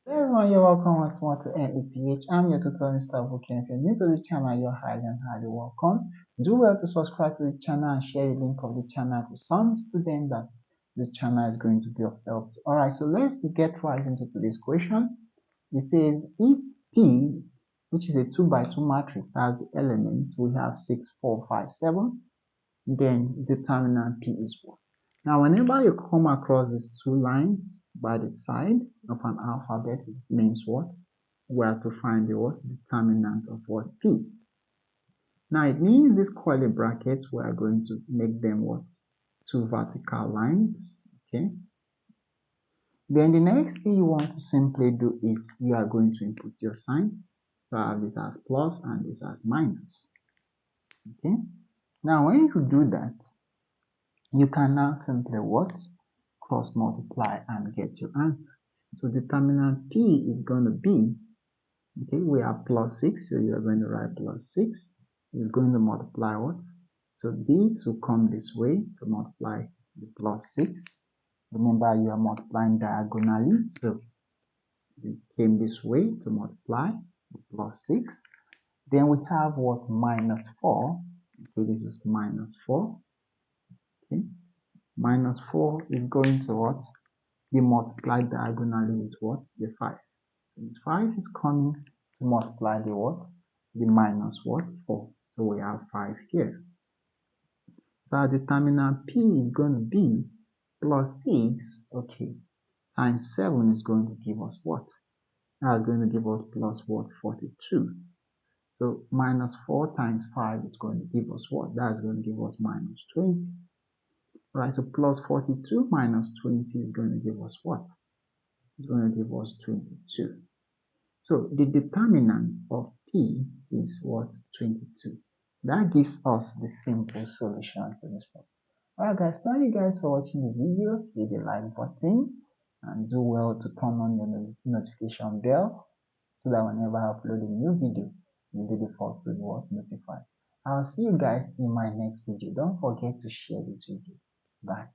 Hey everyone, you're welcome once more to NEPH. I'm your tutor, Mr. Booking. If you're new to the channel, you're highly and highly welcome. Do well to subscribe to the channel and share the link of the channel to some students that this channel is going to be of help. Alright, so let's get right into today's question. It says if P, which is a 2 by 2 matrix, has the elements, we have 6, 4, 5, 7, then determinant P is what? Now, whenever you come across these two lines by the side of an alphabet, it means what? We have to find the what? Determinant of what? P. Now, it means these curly brackets, we are going to make them what? Two vertical lines, okay? Then the next thing you want to simply do is you are going to input your sign. So I have this as plus and this as minus, okay? Now, when you do that, you can now simply what? Cross multiply and get your answer. So determinant P is going to be, okay, we have plus 6, so you are going to write plus 6. Is going to multiply what? So B to come this way to multiply the plus 6. Remember, you are multiplying diagonally, so it came this way to multiply the plus 6. Then we have what? Minus 4. Okay, this is minus 4. Okay, minus 4 is going to what? Be multiplied diagonally with what? The 5. So the 5 is coming to multiply the what? The minus what? 4. So we have 5 here. So our determinant P is going to be plus 6, okay, times 7 is going to give us what? That's going to give us plus what? 42. So minus 4 times 5 is going to give us what? That's going to give us minus 20. Right, so plus 42 minus 20 is going to give us what? It's going to give us 22. So the determinant of P is what? 22. That gives us the simple solution to this problem. Alright guys, thank you guys for watching the video. Hit the like button and do well to turn on the notification bell so that whenever I upload a new video, you'll be the first to be notified. I'll see you guys in my next video. Don't forget to share this video. Bye.